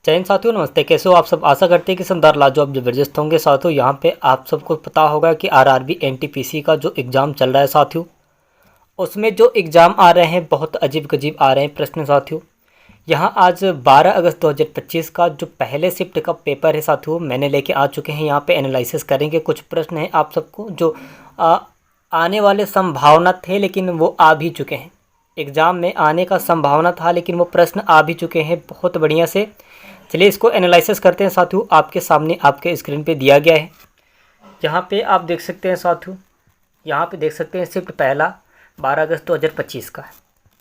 जय हिंद साथियों, नमस्ते। कैसे हो आप सब? आशा करते हैं कि शानदार लाजवाब जबरदस्त होंगे। साथियों, यहाँ पे आप सबको पता होगा कि आरआरबी एनटीपीसी का जो एग्ज़ाम चल रहा है साथियों, उसमें जो एग्ज़ाम आ रहे हैं बहुत अजीब गजीब आ रहे हैं प्रश्न साथियों। यहाँ आज 12 अगस्त 2025 का जो पहले शिफ्ट का पेपर है साथियों, मैंने लेके आ चुके हैं। यहाँ पे एनालिसिस करेंगे। कुछ प्रश्न हैं आप सबको जो आने वाले संभावना थे, लेकिन वो आ भी चुके हैं। एग्ज़ाम में आने का संभावना था, लेकिन वो प्रश्न आ भी चुके हैं बहुत बढ़िया से। चलिए इसको एनालिसिस करते हैं साथियों। आपके सामने आपके स्क्रीन पे दिया गया है। यहाँ पे आप देख सकते हैं साथियों, यहाँ पे देख सकते हैं शिफ्ट पहला 12 अगस्त 2025 का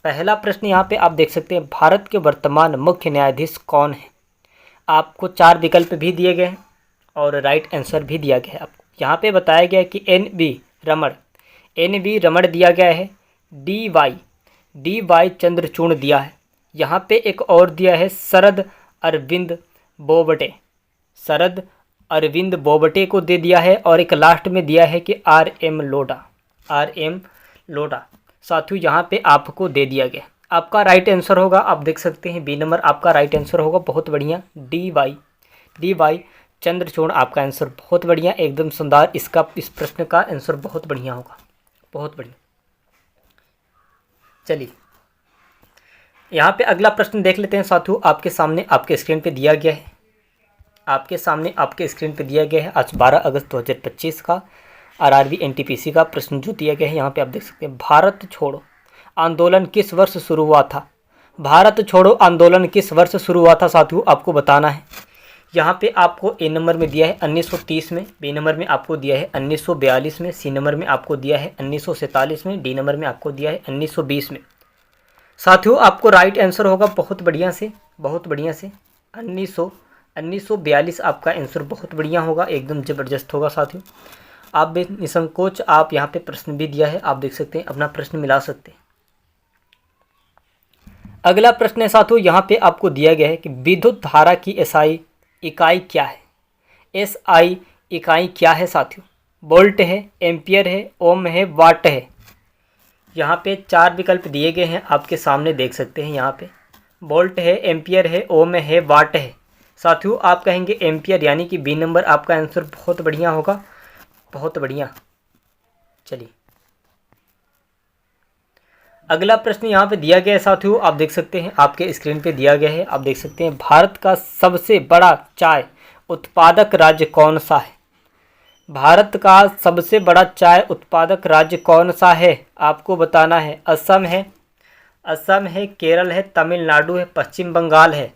पहला प्रश्न। यहाँ पे आप देख सकते हैं, भारत के वर्तमान मुख्य न्यायाधीश कौन है? आपको 4 विकल्प भी दिए गए हैं और राइट आंसर भी दिया गया है आपको। यहाँ पे बताया गया है कि एन बी रमण दिया गया है, डी वाई चंद्रचूड़ दिया है। यहाँ पे एक और दिया है शरद अरविंद बोबटे को दे दिया है, और एक लास्ट में दिया है कि आर एम लोढ़ा साथियों यहाँ पे आपको दे दिया गया। आपका राइट आंसर होगा, आप देख सकते हैं बी नंबर आपका राइट आंसर होगा। बहुत बढ़िया, डी वाई चंद्रचूड़ आपका आंसर बहुत बढ़िया, एकदम शानदार। इस प्रश्न का आंसर बहुत बढ़िया होगा, बहुत बढ़िया। चलिए यहाँ पे अगला प्रश्न देख लेते हैं साथियों। आपके सामने आपके स्क्रीन पे दिया गया है, आज 12 अगस्त 2025 का आरआरबी एनटीपीसी का प्रश्न जो दिया गया है। यहाँ पे आप देख सकते हैं, भारत छोड़ो आंदोलन किस वर्ष शुरू हुआ था? भारत छोड़ो आंदोलन किस वर्ष शुरू हुआ था साथियों, आपको बताना है। यहाँ पे आपको ए नंबर में दिया है 1930 में, बी नंबर में आपको दिया है 1942 में, सी नंबर में आपको दिया है 1947 में, डी नंबर में आपको दिया है 1920 में। साथियों आपको राइट आंसर होगा बहुत बढ़िया से 1942 आपका आंसर बहुत बढ़िया होगा, एकदम ज़बरदस्त होगा साथियों। आप भी निसंकोच आप यहाँ पे प्रश्न भी दिया है, आप देख सकते हैं, अपना प्रश्न मिला सकते हैं। अगला प्रश्न है साथियों, यहाँ पे आपको दिया गया है कि विद्युत धारा की एसआई इकाई क्या है? एसआई इकाई क्या है साथियों? वोल्ट है, एम्पियर है, ओम है, वाट है। यहाँ पे 4 विकल्प दिए गए हैं, आपके सामने देख सकते हैं। यहाँ पे वोल्ट है, एम्पियर है, ओम है, वाट है। साथियों आप कहेंगे एम्पियर, यानी कि बी नंबर आपका आंसर बहुत बढ़िया होगा, बहुत बढ़िया। चलिए अगला प्रश्न यहाँ पे दिया गया है साथियों, आप देख सकते हैं, आपके स्क्रीन पे दिया गया है। आप देख सकते हैं, भारत का सबसे बड़ा चाय उत्पादक राज्य कौन सा है? भारत का सबसे बड़ा चाय उत्पादक राज्य कौन सा है, आपको बताना है। असम है, केरल है, तमिलनाडु है, पश्चिम बंगाल है।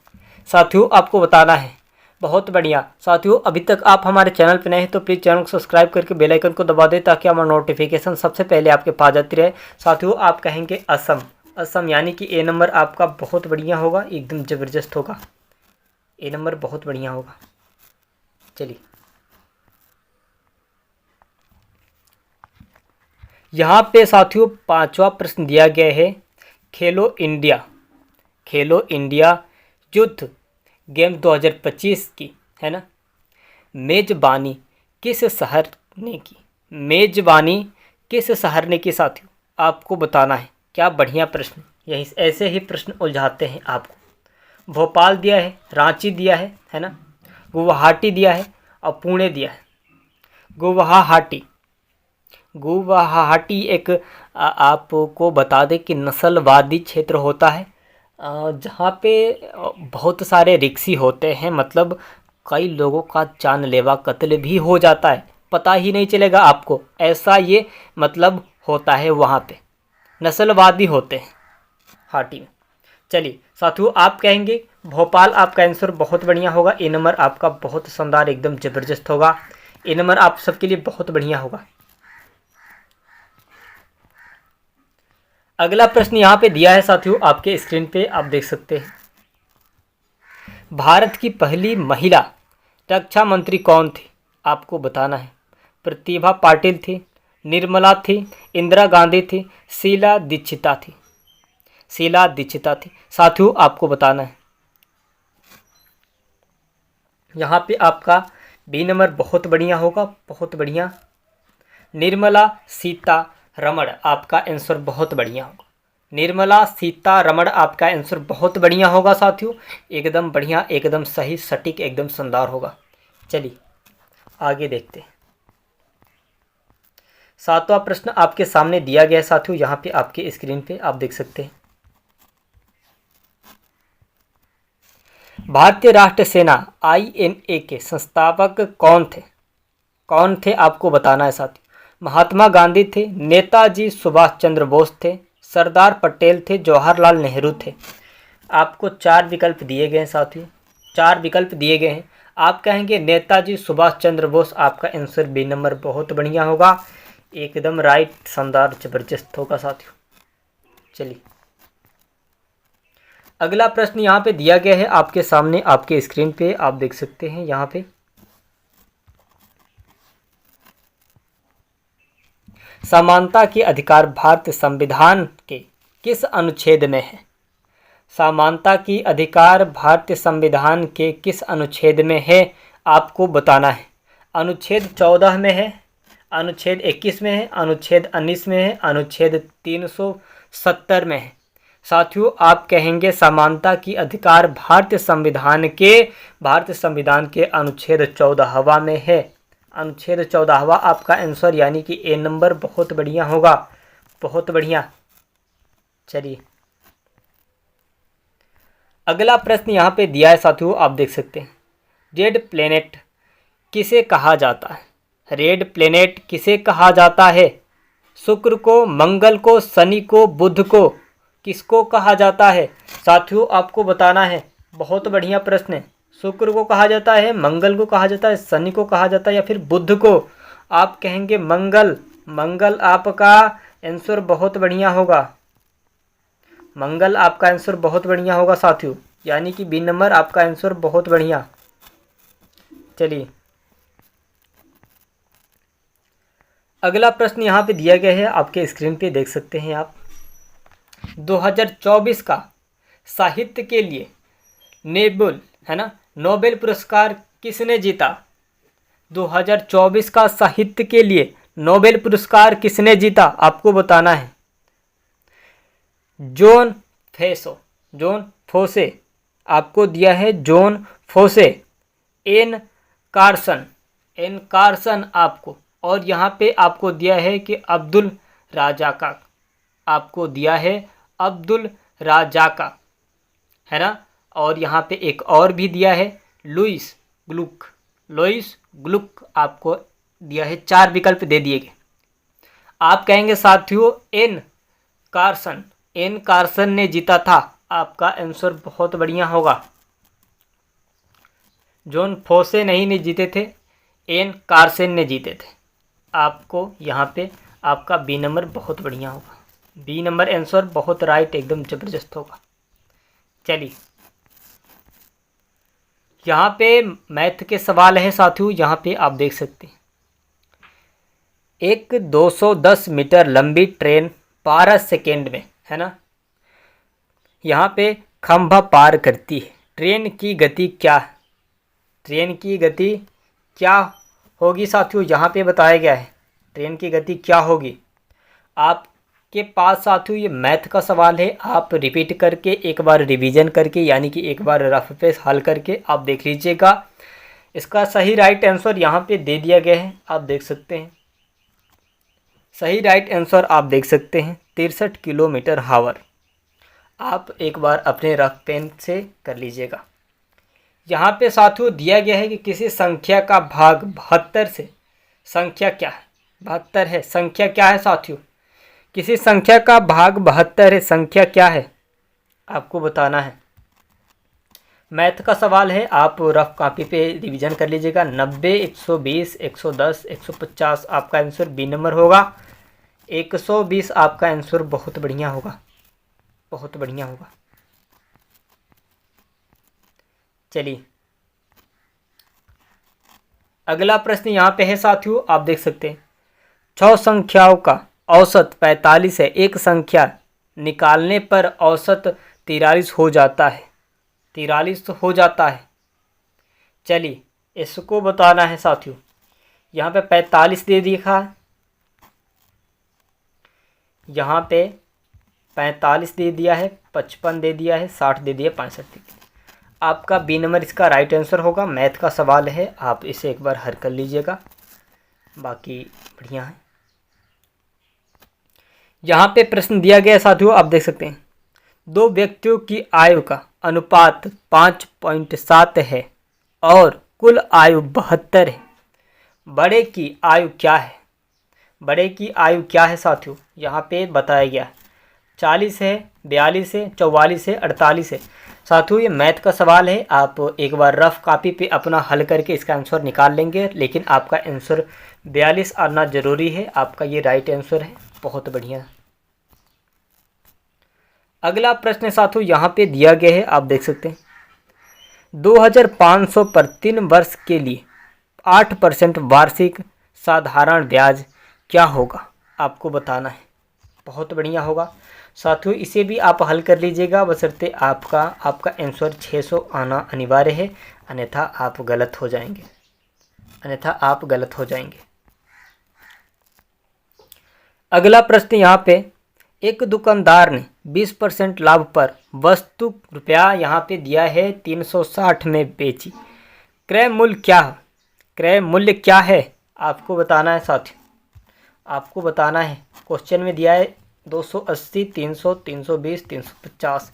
साथियों आपको बताना है। बहुत बढ़िया साथियों, अभी तक आप हमारे चैनल पर नए हैं तो प्लीज़ चैनल को सब्सक्राइब करके बेल आइकन को दबा दें, ताकि हमारा नोटिफिकेशन सबसे पहले आपके पास जाती रहे। साथियों आप कहेंगे असम, यानी कि ए नंबर आपका बहुत बढ़िया होगा, एकदम ज़बरदस्त होगा, ए नंबर बहुत बढ़िया होगा। चलिए यहाँ पे साथियों 5वां प्रश्न दिया गया है, खेलो इंडिया यूथ गेम 2025 की, है ना, मेजबानी किस शहर ने की साथियों, आपको बताना है। क्या बढ़िया प्रश्न, यही ऐसे ही प्रश्न उलझाते हैं आपको। भोपाल दिया है, रांची दिया है ना, गुवाहाटी दिया है और पुणे दिया है। गुवाहाटी एक आपको बता दें कि नस्लवादी क्षेत्र होता है, जहाँ पे बहुत सारे रिक्शी होते हैं, मतलब कई लोगों का जानलेवा कत्ल भी हो जाता है, पता ही नहीं चलेगा आपको, ऐसा ये मतलब होता है। वहाँ पे नस्लवादी होते हैं हाटी में। चलिए साथियों आप कहेंगे भोपाल, आपका आंसर बहुत बढ़िया होगा, ए नंबर आपका बहुत शानदार, एकदम ज़बरदस्त होगा, ए नंबर आप सबके लिए बहुत बढ़िया होगा। अगला प्रश्न यहाँ पे दिया है साथियों, आपके स्क्रीन पे आप देख सकते हैं, भारत की पहली महिला रक्षा मंत्री कौन थी, आपको बताना है। प्रतिभा पाटिल थी, निर्मला थी, इंदिरा गांधी थी, शीला दीक्षिता थी। साथियों आपको बताना है। यहाँ पे आपका बी नंबर बहुत बढ़िया होगा, बहुत बढ़िया, निर्मला सीतारमण आपका आंसर बहुत बढ़िया होगा। निर्मला सीतारमण आपका आंसर बहुत बढ़िया होगा साथियों, एकदम बढ़िया, एकदम सही, सटीक, एकदम शानदार होगा। चलिए आगे देखते हैं। सातवां प्रश्न आपके सामने दिया गया है साथियों, यहाँ पे आपके स्क्रीन पे आप देख सकते हैं। भारतीय राष्ट्र सेना INA के संस्थापक कौन थे? कौन थे आपको बताना है साथियों। महात्मा गांधी थे, नेताजी सुभाष चंद्र बोस थे, सरदार पटेल थे, जवाहरलाल नेहरू थे। आपको 4 विकल्प दिए गए हैं साथियों, 4 विकल्प दिए गए हैं। आप कहेंगे नेताजी सुभाष चंद्र बोस, आपका आंसर बी नंबर बहुत बढ़िया होगा, एकदम राइट, शानदार, जबरदस्त होगा साथियों। चलिए अगला प्रश्न यहाँ पे दिया गया है आपके सामने, आपके स्क्रीन पे आप देख सकते हैं। यहाँ पे समानता के अधिकार भारतीय संविधान के किस अनुच्छेद में है? समानता की अधिकार भारतीय संविधान के किस अनुच्छेद में है आपको बताना है। अनुच्छेद 14 में है, अनुच्छेद 21 में है, अनुच्छेद 19 में है, अनुच्छेद 370 में है। साथियों आप कहेंगे समानता की अधिकार भारतीय संविधान के अनुच्छेद 14वां में है। अनुच्छेद 14वां आपका आंसर, यानी कि ए नंबर बहुत बढ़िया होगा, बहुत बढ़िया। चलिए अगला प्रश्न यहाँ पे दिया है साथियों, आप देख सकते हैं। रेड प्लेनेट किसे कहा जाता है? रेड प्लेनेट किसे कहा जाता है? शुक्र को, मंगल को, शनि को, बुध को, किसको कहा जाता है? साथियों आपको बताना है, बहुत बढ़िया प्रश्न है। शुक्र को कहा जाता है, मंगल को कहा जाता है, शनि को कहा जाता है, या फिर बुध को? आप कहेंगे मंगल। मंगल आपका आंसर बहुत बढ़िया होगा, मंगल आपका आंसर बहुत बढ़िया होगा साथियों, यानी कि बी नंबर आपका आंसर बहुत बढ़िया। चलिए अगला प्रश्न यहाँ पे दिया गया है, आपके स्क्रीन पे देख सकते हैं आप। 2024 का साहित्य के लिए नोबेल पुरस्कार किसने जीता? 2024 का साहित्य के लिए नोबेल पुरस्कार किसने जीता आपको बताना है। जॉन फोसे आपको दिया है, जॉन फोसे, एन कार्सन आपको, और यहाँ पे आपको दिया है कि अब्दुल राज़ाक, आपको दिया है अब्दुल राज़ाक, है ना। और यहाँ पे एक और भी दिया है, लुइस ग्लुक आपको दिया है। 4 विकल्प दे दिए गए। आप कहेंगे साथियों एन कार्सन ने जीता था, आपका आंसर बहुत बढ़िया होगा। जॉन फोसे नहीं जीते थे, एन कार्सन ने जीते थे। आपको यहाँ पे आपका बी नंबर बहुत बढ़िया होगा, बी नंबर आंसर बहुत राइट, एकदम ज़बरदस्त होगा। चलिए यहाँ पे मैथ के सवाल है साथियों, यहाँ पे आप देख सकते हैं। एक 210 मीटर लंबी ट्रेन 12 सेकेंड में, है ना, यहाँ पे खंभा पार करती है। ट्रेन की गति क्या है? ट्रेन की गति क्या होगी साथियों, यहाँ पे बताया गया है ट्रेन की गति क्या होगी। आपके पास साथियों ये मैथ का सवाल है, आप रिपीट करके एक बार रिवीजन करके, यानी कि एक बार रफ पे हल करके आप देख लीजिएगा। इसका सही राइट आंसर यहाँ पे दे दिया गया है, आप देख सकते हैं। सही राइट आंसर आप देख सकते हैं 63 किलोमीटर हावर। आप एक बार अपने रफ पेन से कर लीजिएगा। यहाँ पे साथियों दिया गया है कि किसी संख्या का भाग 72 से, संख्या क्या है? 72 है, संख्या क्या है साथियों? किसी संख्या का भाग 72 है, संख्या क्या है आपको बताना है। मैथ का सवाल है, आप रफ कॉपी पे रिवीजन कर लीजिएगा। 90, 120, 110, 150 आपका आंसर बी नंबर होगा। 120 आपका आंसर बहुत बढ़िया होगा, बहुत बढ़िया होगा। चलिए अगला प्रश्न यहाँ पे है साथियों, आप देख सकते हैं। 6 संख्याओं का औसत 45 है, एक संख्या निकालने पर औसत 43 हो जाता है, 43 हो जाता है। चलिए इसको बताना है साथियों। यहाँ पे 45 दे दिखा है, यहाँ पे 45 दे दिया है, 55 दे दिया है, 60 दे दिया, 65 दे दिया। आपका बी नंबर इसका राइट आंसर होगा। मैथ का सवाल है, आप इसे एक बार हल कर लीजिएगा। बाकी बढ़िया है। यहाँ पे प्रश्न दिया गया साथियों, आप देख सकते हैं, दो व्यक्तियों की आयु का अनुपात 5.7 है और कुल आयु 72 है। बड़े की आयु क्या है? बड़े की आयु क्या है साथियों? यहाँ पे बताया गया है 40 है, 42 है, 44 है, 48 है। साथियों ये मैथ का सवाल है, आप एक बार रफ कॉपी पे अपना हल करके इसका आंसर निकाल लेंगे, लेकिन आपका आंसर 42 आना जरूरी है। आपका ये राइट आंसर है। बहुत बढ़िया। अगला प्रश्न साथियों यहाँ पे दिया गया है, आप देख सकते हैं, 2500 पर 3 वर्ष के लिए 8% वार्षिक साधारण ब्याज क्या होगा? आपको बताना है। बहुत बढ़िया होगा साथियों, इसे भी आप हल कर लीजिएगा, बशर्ते आपका आंसर 600 आना अनिवार्य है, अन्यथा आप गलत हो जाएंगे। अगला प्रश्न यहाँ पे, एक दुकानदार ने 20% लाभ पर वस्तु रुपया यहाँ पे दिया है 360 में बेची। क्रय मूल्य क्या है? आपको बताना है साथियों, आपको बताना है। क्वेश्चन में दिया है 280, 300, 320, 350।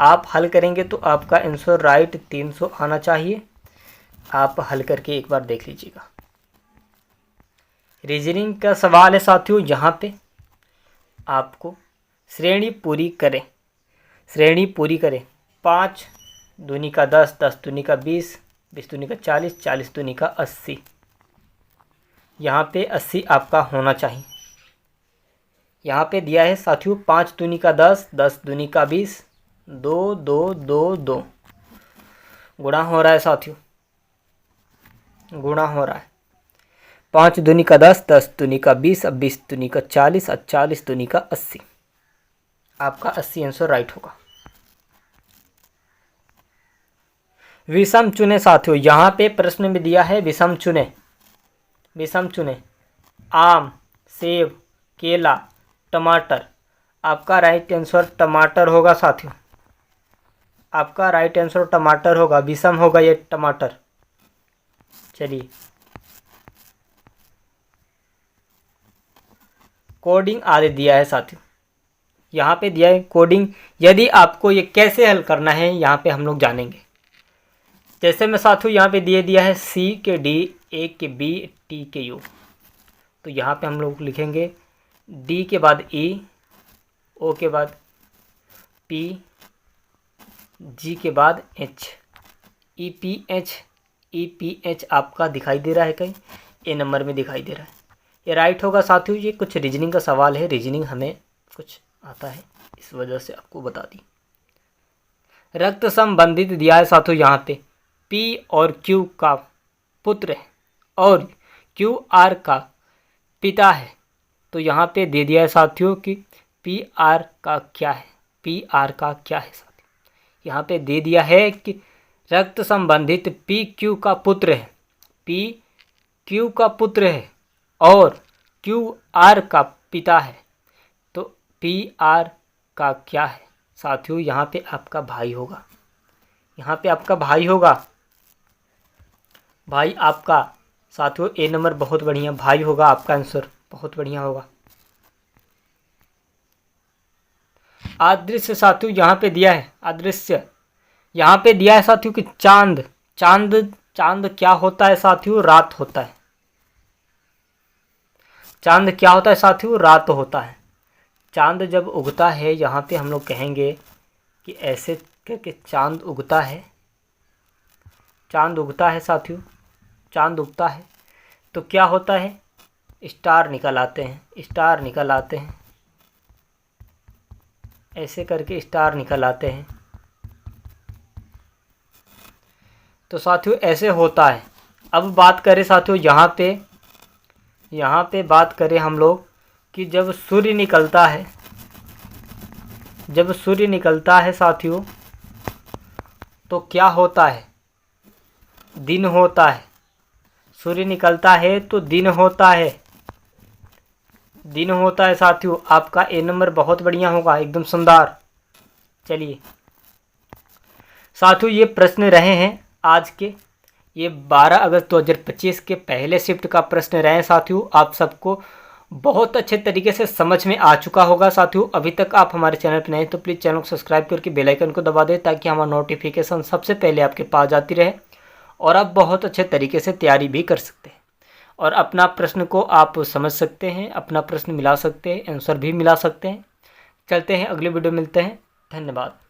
आप हल करेंगे तो आपका आंसर राइट 300 आना चाहिए। आप हल करके एक बार देख लीजिएगा। रीजनिंग का सवाल है साथियों, यहाँ पे आपको श्रेणी पूरी करें। 5 दूनी का 10, 10 दूनी का 20, 20 दूनी का 40, 40 दूनी का 80। यहाँ पे 80 आपका होना चाहिए। यहाँ पे दिया है साथियों 5 दूनी का 10, 10 दूनी का 20, 2 2 2 2 गुणा हो रहा है साथियों, गुणा हो रहा है। 5 दूनी का 10, 10 दूनी का 20, अब 20 दूनी का 40, अब 40 दूनी का 80। आपका 80 आंसर राइट होगा। विषम चुने साथियों, यहाँ पे प्रश्न में दिया है विषम चुने। आम, सेब, केला, टमाटर। आपका राइट आंसर टमाटर होगा साथियों, आपका राइट आंसर टमाटर होगा। विषम होगा ये टमाटर। चलिए, कोडिंग आदि दिया है साथियों, यहाँ पे दिया है कोडिंग। यदि आपको ये कैसे हल करना है यहाँ पे हम लोग जानेंगे। जैसे मैं साथियों यहाँ पे दिया है C के D, A के B, T के U। तो यहाँ पे हम लोग लिखेंगे D के बाद E, O के बाद P, G के बाद H, EPH आपका दिखाई दे रहा है कहीं? A नंबर में दिखाई दे रहा है। ये राइट होगा साथियों। ये कुछ रीजनिंग का सवाल है, रीजनिंग हमें कुछ आता है, इस वजह से आपको बता दी। रक्त संबंधित दिया है साथियों, यहाँ पे P और Q का पुत्र है और QR का पिता है। तो यहाँ पे दे दिया है साथियों कि PR का क्या है? साथियों यहाँ पे दे दिया है कि रक्त संबंधित PQ का पुत्र है, PQ का पुत्र है और QR का पिता है। तो PR का क्या है साथियों? यहाँ पे आपका भाई होगा। भाई आपका साथियों A नंबर बहुत बढ़िया, भाई होगा आपका आंसर, बहुत बढ़िया होगा। अदृश्य साथियों यहाँ पे दिया है, अदृश्य यहाँ पे दिया है साथियों कि चांद क्या होता है साथियों? रात होता है। चांद क्या होता है साथियों? रात होता है। चांद जब उगता है, यहाँ पे हम लोग कहेंगे कि ऐसे करके चांद उगता है साथियों, चांद उगता है तो क्या होता है? स्टार निकल आते हैं, ऐसे करके स्टार निकल आते हैं। तो साथियों ऐसे होता है। अब बात करें साथियों यहाँ पे बात करें हम लोग कि जब सूर्य निकलता है साथियों तो क्या होता है? दिन होता है। सूर्य निकलता है तो दिन होता है। दिन होता है साथियों, आपका ए नंबर बहुत बढ़िया होगा, एकदम शानदार। चलिए साथियों, ये प्रश्न रहे हैं आज के, ये 12 अगस्त 2025 के पहले शिफ्ट का प्रश्न रहे हैं साथियों। आप सबको बहुत अच्छे तरीके से समझ में आ चुका होगा साथियों। अभी तक आप हमारे चैनल पर नए हैं तो प्लीज़ चैनल को सब्सक्राइब करके बेल आइकन को दबा दें, ताकि हमारा नोटिफिकेशन सबसे पहले आपके पास जाती रहे और आप बहुत अच्छे तरीके से तैयारी भी कर सकते हैं और अपना प्रश्न को आप समझ सकते हैं, अपना प्रश्न मिला सकते हैं, आंसर भी मिला सकते हैं। चलते हैं, अगले वीडियो मिलते हैं। धन्यवाद।